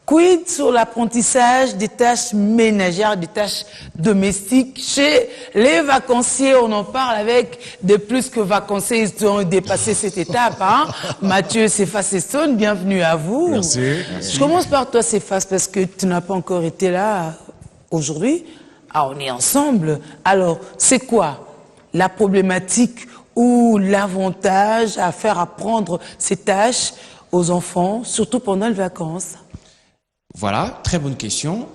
Quid sur l'apprentissage des tâches ménagères, des tâches domestiques chez les vacanciers? On en parle avec des plus que vacanciers, ils ont dépassé cette étape. Hein? Mathieu Cephas-Stone, bienvenue à vous. Merci. Je commence par toi, Cephas, parce que tu n'as pas encore été là aujourd'hui. Ah, on est ensemble. Alors, c'est quoi la problématique ou l'avantage à faire apprendre ces tâches aux enfants, surtout pendant les vacances? Voilà, très bonne question.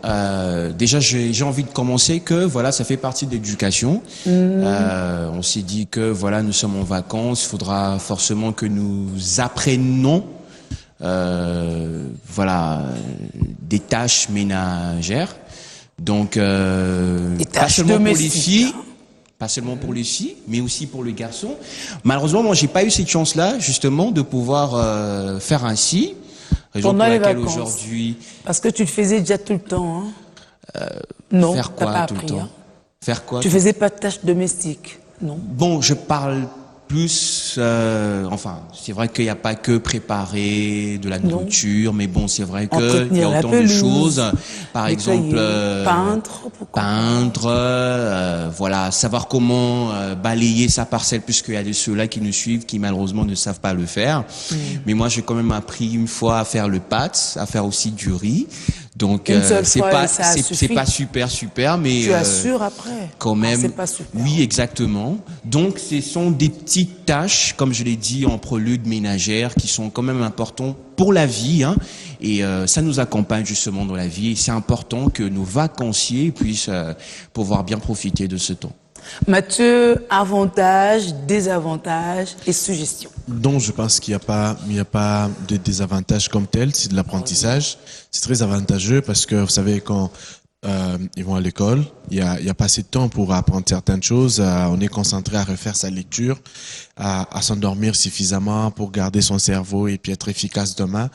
Déjà, j'ai envie de commencer que voilà, ça fait partie de l'éducation. On s'est dit que voilà, nous sommes en vacances, il faudra forcément que nous apprenions voilà, des tâches ménagères. Donc, pas seulement pour les filles. Pas seulement pour les filles, mais aussi pour les garçons. Malheureusement, moi, j'ai pas eu cette chance-là, justement, de pouvoir faire ainsi. Raison Pendant pour les laquelle vacances. aujourd'hui. Parce que tu le faisais déjà tout le temps. Hein? Non, Faire quoi t'as pas tout appris, le temps hein? Faire quoi Tu faisais pas de tâches domestiques, non? Bon, je parle plus. Enfin, c'est vrai qu'il n'y a pas que préparer de la nourriture, mais bon, c'est vrai qu'il y Entretenir a la autant de pelouse, choses. Par exemple, peindre, pourquoi pas? peindre, voilà, savoir comment balayer sa parcelle, puisqu'il y a de ceux-là qui nous suivent qui malheureusement ne savent pas le faire. Mais moi, j'ai quand même appris une fois à faire le pâte, à faire aussi du riz. Donc c'est pas super, mais tu assures après. quand même. C'est pas super. Oui, exactement. Donc ce sont des petites tâches, comme je l'ai dit en prélude ménagère, qui sont quand même importantes pour la vie, hein, et ça nous accompagne justement dans la vie. Et c'est important que nos vacanciers puissent pouvoir bien profiter de ce temps. Mathieu, avantages, désavantages et suggestions. Donc, je pense qu'il n'y a pas de désavantage comme tel. C'est de l'apprentissage. C'est très avantageux parce que, vous savez, quand ils vont à l'école, il y a pas assez de temps pour apprendre certaines choses. On est concentré à refaire sa lecture, à s'endormir suffisamment pour garder son cerveau et puis être efficace demain,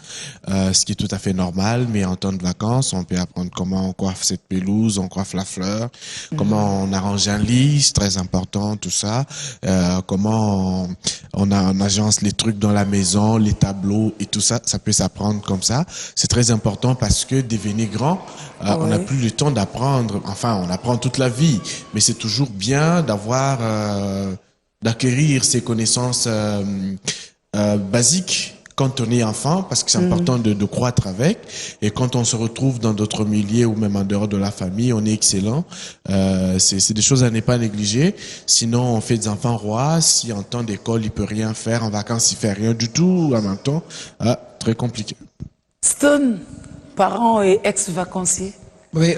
ce qui est tout à fait normal. Mais en temps de vacances, on peut apprendre comment on coiffe cette pelouse, on coiffe la fleur, comment on arrange un lit, c'est très important, tout ça. Comment on agence les trucs dans la maison, les tableaux et tout ça, ça peut s'apprendre comme ça. C'est très important parce que devenir grand, on n'a plus le temps d'apprendre. Enfin, on apprend toute la vie, mais c'est toujours bien d'avoir, d'acquérir ces connaissances basiques quand on est enfant, parce que c'est important de croître avec. Et quand on se retrouve dans d'autres milieux ou même en dehors de la famille, on est excellent. C'est des choses à ne pas négliger. Sinon, on fait des enfants rois. Si en temps d'école, il peut rien faire, en vacances, il fait rien du tout, en même temps, très compliqué. Stone, parents et ex-vacanciers. Oui,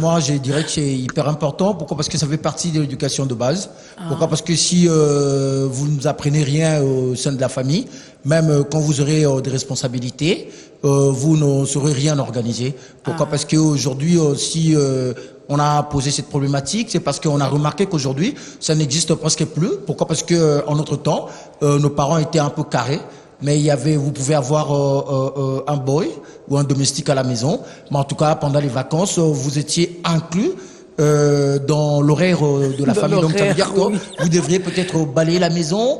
moi je dirais que c'est hyper important. Pourquoi? Parce que ça fait partie de l'éducation de base. Pourquoi? Parce que si vous ne apprenez rien au sein de la famille, même quand vous aurez des responsabilités, vous ne saurez rien organiser. Pourquoi? Parce qu'aujourd'hui, si on a posé cette problématique, c'est parce qu'on a remarqué qu'aujourd'hui, ça n'existe presque plus. Pourquoi? Parce que en notre temps, nos parents étaient un peu carrés. Mais vous pouvez avoir un boy ou un domestique à la maison. Mais en tout cas, pendant les vacances, vous étiez inclus dans l'horaire de la famille. Donc ça veut dire que vous devriez peut-être balayer la maison,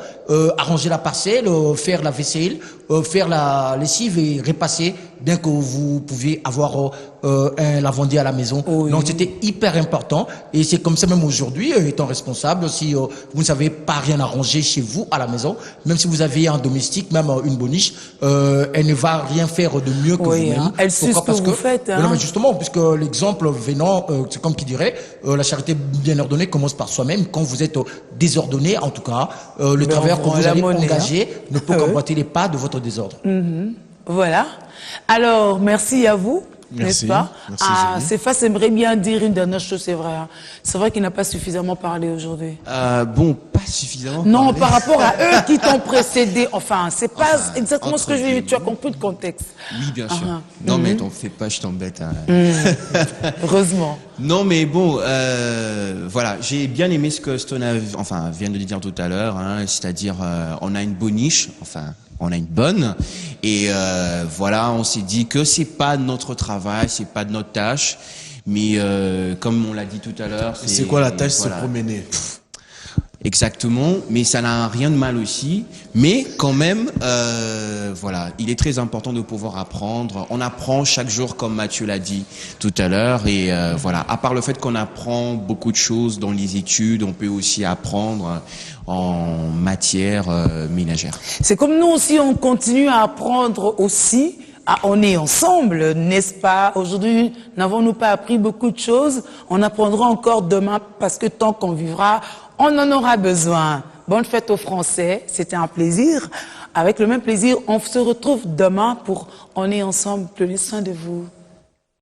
arranger la parcelle, faire la vaisselle, faire la lessive et repasser dès que vous pouviez avoir un lavandier à la maison. Donc c'était hyper important et c'est comme ça même aujourd'hui, étant responsable, si vous ne savez pas rien arranger chez vous à la maison, même si vous avez un domestique, même une boniche, elle ne va rien faire de mieux que vous-même. Elle sait ce que vous faites. Non, mais justement, puisque l'exemple venant, c'est comme qui dirait, la charité bien ordonnée commence par soi-même. Quand vous êtes désordonné, en tout cas, le travailleur que vous allez engager ne peut qu'emboîter les pas de votre désordre. Voilà. Alors, merci à vous. N'est-ce pas? Merci, Cephas aimerait bien dire une dernière chose, c'est vrai. Hein. C'est vrai qu'il n'a pas suffisamment parlé aujourd'hui. Bon, pas suffisamment. Non, par rapport à eux qui t'ont précédé. Enfin, c'est pas exactement ce que je veux dire. Tu as compris le contexte. Oui, bien sûr. Non, mais t'en fais pas, je t'embête. Hein. Heureusement. Non, mais bon, voilà, j'ai bien aimé ce que Stone vient de dire tout à l'heure, hein, c'est-à-dire on a une boniche, on a une bonne, et voilà, on s'est dit que c'est pas notre travail, c'est pas de notre tâche, mais comme on l'a dit tout à l'heure, c'est quoi la tâche? Voilà. Se promener. Exactement, mais ça n'a rien de mal aussi. Mais quand même, voilà, il est très important de pouvoir apprendre. On apprend chaque jour, comme Mathieu l'a dit tout à l'heure. Et voilà, à part le fait qu'on apprend beaucoup de choses dans les études, on peut aussi apprendre en matière ménagère. C'est comme nous aussi, on continue à apprendre aussi. On est ensemble, n'est-ce pas? Aujourd'hui, n'avons-nous pas appris beaucoup de choses? On apprendra encore demain parce que tant qu'on vivra, on en aura besoin. Bonne fête aux Français, c'était un plaisir. Avec le même plaisir, on se retrouve demain pour On est ensemble. Prenez soin de vous.